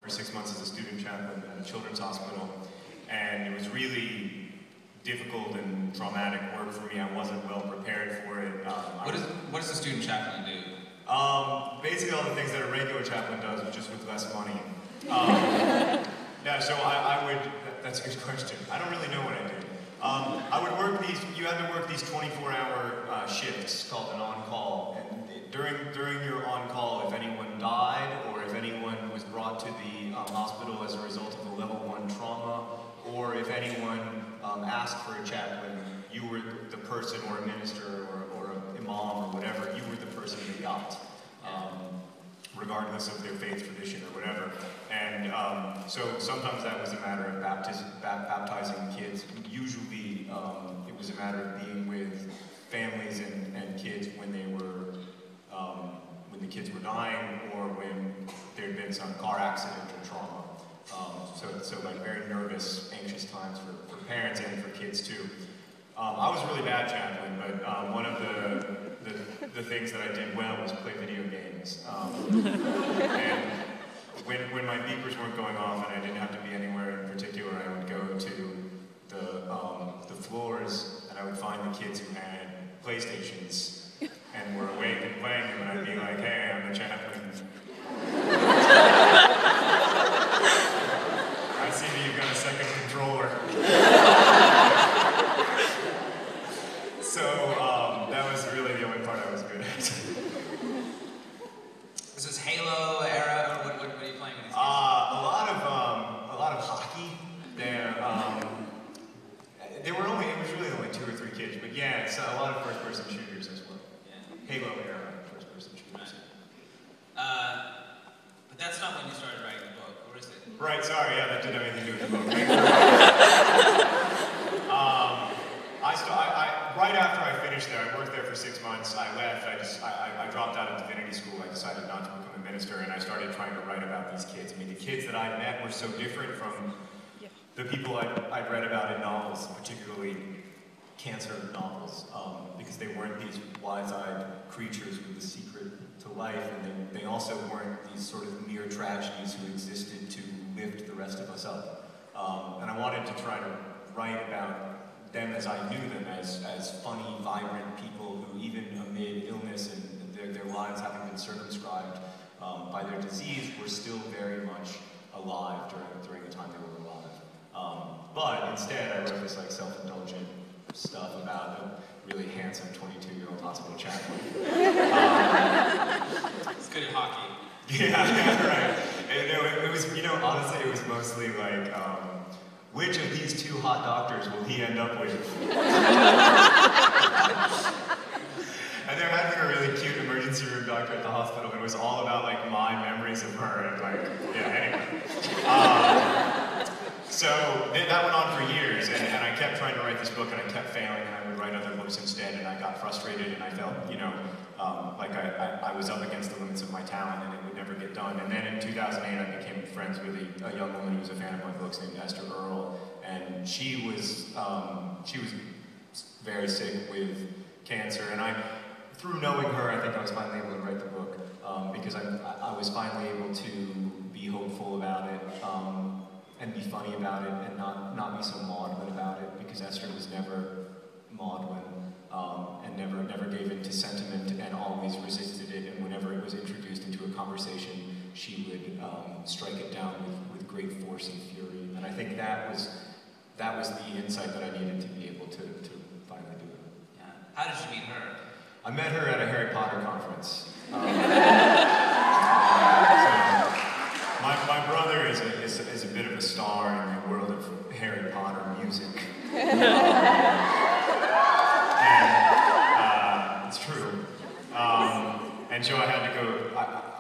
For 6 months as a student chaplain at a children's hospital, and it was really difficult and traumatic work for me. I wasn't well prepared for it. What does a student chaplain do? Basically all the things that a regular chaplain does, but just with less money. Yeah, so that's a good question. I don't really know what I did. I would work you had to work these 24-hour shifts called an on-call, and during your on-call, if anyone died or if anyone was brought to the hospital as a result of a level 1 trauma, or if anyone asked for a chaplain, you were the person, or a minister or an imam or whatever, you were the person they got, regardless of their faith tradition or whatever. And so sometimes that was a matter of baptizing kids. Usually it was a matter of being with families and kids when they were when the kids were dying, or when there had been some car accident or trauma. So like very nervous, anxious times for parents and for kids too. I was a really bad chaplain, but one of the things that I did well was play video games. And when my beepers weren't going off and I didn't have to be anywhere in particular, I would go to the floors and I would find the kids who had PlayStations and were awake and playing them, and I'd be like, hey, I'm the chaplain. I see that you've got a second controller. So that was really the only part I was good at. Is this Halo era, or what are you playing with these games? A lot of hockey. It was really only 2 or 3 kids, but yeah, it's a lot of first-person shooters as well. Yeah. Halo era first-person shooters. Right. But that's not when you started writing the book, or is it? Right, sorry, yeah, that didn't have anything to do with the book. Right after I finished there, I worked there for 6 months, I left, I dropped out of divinity school, I decided not to become a minister, and I started trying to write about these kids. I mean, the kids that I met were so different from the people I'd read about in novels, particularly cancer novels, because they weren't these wise-eyed creatures with the secret to life, and they also weren't these sort of mere tragedies who existed to lift the rest of us up. And I wanted to try to write about them as I knew them, as funny, vibrant people who, even amid illness and their lives having been circumscribed by their disease, were still very much alive during the time they were alive. But instead, I wrote this like self-indulgent stuff about a really handsome 22-year-old hospital chaplain. It's good at hockey. Yeah, right. And it was, honestly, it was mostly like, which of these 2 hot doctors will he end up with? And there had been a really cute emergency room doctor at the hospital, and it was all about like my memories of her, and like, yeah, anyway. So that went on for years, and I kept trying to write this book, and I kept failing, and I would write other books instead, and I got frustrated, and I felt, like I was up against the limits of my talent, and it would never get done. And then in 2008, I became friends with a young woman who was a fan of my books named Esther Earle, and she was very sick with cancer, and through knowing her, I think I was finally able to write the book, because I was finally able to be hopeful about it, and be funny about it, and not be so maudlin about it, because Esther was never maudlin, and never gave in to sentiment, and always resisted it, and whenever it was introduced into a conversation, she would strike it down with great force and fury. And I think that was the insight that I needed to be able to finally do it. Yeah. How did you meet her? I met her at a Harry Potter conference. My brother is a bit of a star in the world of Harry Potter music. And it's true. And so I had to go.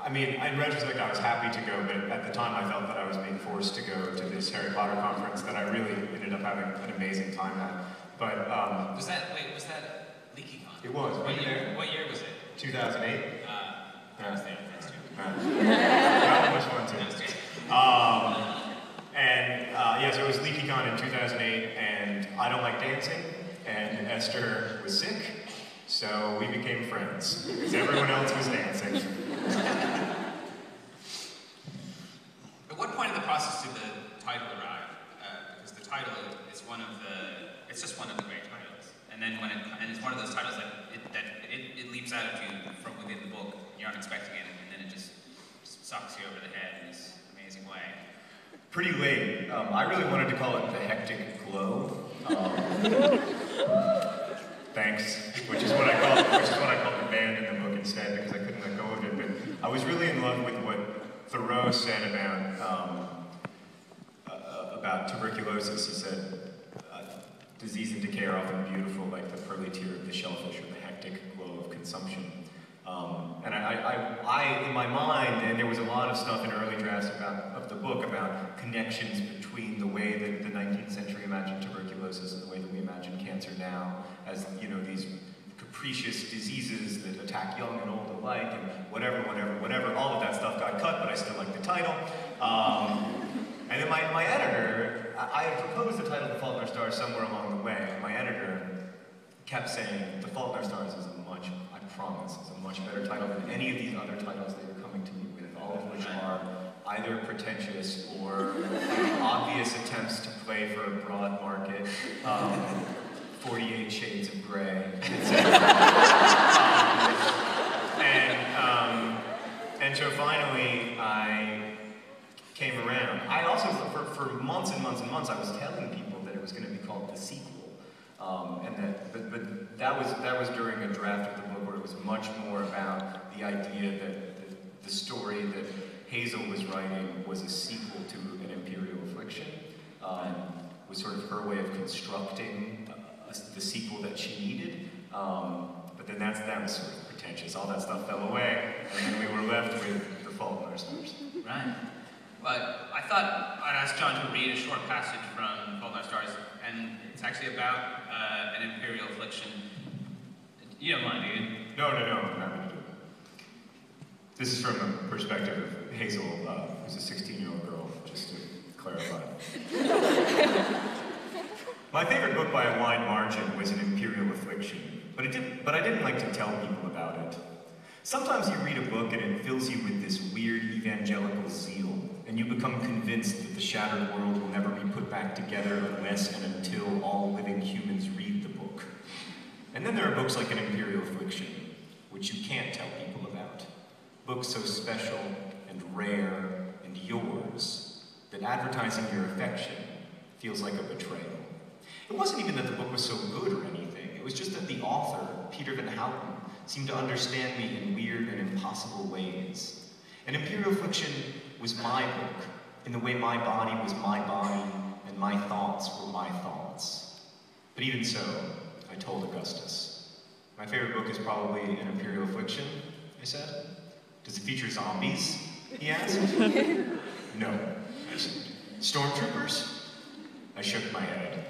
I mean, in retrospect, I was happy to go, but at the time I felt that I was being forced to go to this Harry Potter conference that I really ended up having an amazing time at. But was that LeakyCon? It was. What year was it? 2008. I was there. That's true. That one was fun too. So it was LeakyCon in 2008, and I don't like dancing, and Esther was sick, so we became friends, because everyone else was dancing. At what point title is it's just one of the great titles. And then and it's one of those titles that it leaps out at you from within the book. You aren't expecting it, and then it just sucks you over the head in this amazing way. Pretty late. I really wanted to call it The Hectic Glow. Thanks, which is what I called the band in the book instead, because I couldn't let go of it. But I was really in love with what Thoreau said about tuberculosis. He said, disease and decay are often beautiful, like the pearly tear of the shellfish or the hectic glow of consumption. And I, in my mind, and there was a lot of stuff in early drafts of the book about connections between the way that the 19th century imagined tuberculosis and the way that we imagine cancer now, as, you know, these capricious diseases that attack young and old alike, and whatever, all of that stuff got cut, but I still like the title. And then my editor, I had proposed the title The Fault in Our Stars somewhere along the way, and my editor kept saying, The Fault in Our Stars is I promise, is a much better title than any of these other titles they were coming to me with, all of which are either pretentious or obvious attempts to play for a broad market, 48 Shades of Grey, etc. And so finally, I came around. I also, for months and months and months, I was telling people that it was going to be called The Sequel. But that was during a draft of the book where it was much more about the idea that the story that Hazel was writing was a sequel to An Imperial Affliction. Was sort of her way of constructing the sequel that she needed. But then that was sort of pretentious. All that stuff fell away, and then we were left with The Fault in Our Stars. Right. But I thought I'd ask John to read a short passage from Fault in Our Stars, and it's actually about an imperial affliction. You don't mind, do you? No, I'm happy to do it. This is from the perspective of Hazel, who's a 16-year-old girl, just to clarify. My favorite book by a wide margin was An Imperial Affliction, but I didn't like to tell people about it. Sometimes you read a book and it fills you with this weird evangelical zeal, and you become convinced that the shattered world will never be put back together unless and until all living humans read the book. And then there are books like An Imperial Affliction, which you can't tell people about. Books so special and rare and yours that advertising your affection feels like a betrayal. It wasn't even that the book was so good or anything. It was just that the author, Peter Van Houten, seemed to understand me in weird and impossible ways. An Imperial Affliction was my book, in the way my body was my body, and my thoughts were my thoughts. But even so, I told Augustus. My favorite book is probably An Imperial Affliction, I said. Does it feature zombies? He asked. No, I said. Stormtroopers? I shook my head.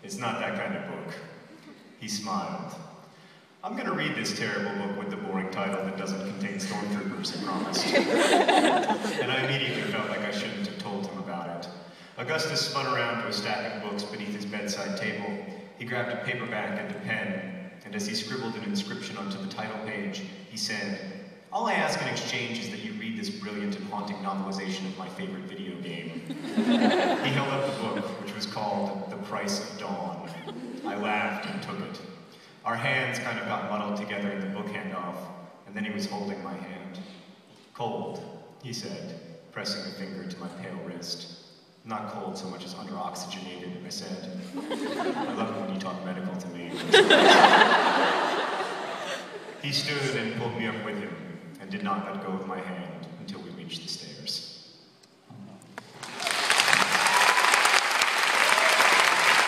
It's not that kind of book. He smiled. I'm going to read this terrible book with the boring title that doesn't contain stormtroopers, he promised. And I immediately felt like I shouldn't have told him about it. Augustus spun around to a stack of books beneath his bedside table. He grabbed a paperback and a pen, and as he scribbled an inscription onto the title page, he said, "All I ask in exchange is that you read this brilliant and haunting novelization of my favorite video game." He held up the book, which was called The Price of Dawn. I laughed and took it. Our hands kind of got muddled together in the book handoff, and then he was holding my hand. "Cold," he said, pressing a finger to my pale wrist. "Not cold so much as under-oxygenated," I said. I love it when you talk medical to me. He stood and pulled me up with him, and did not let go of my hand.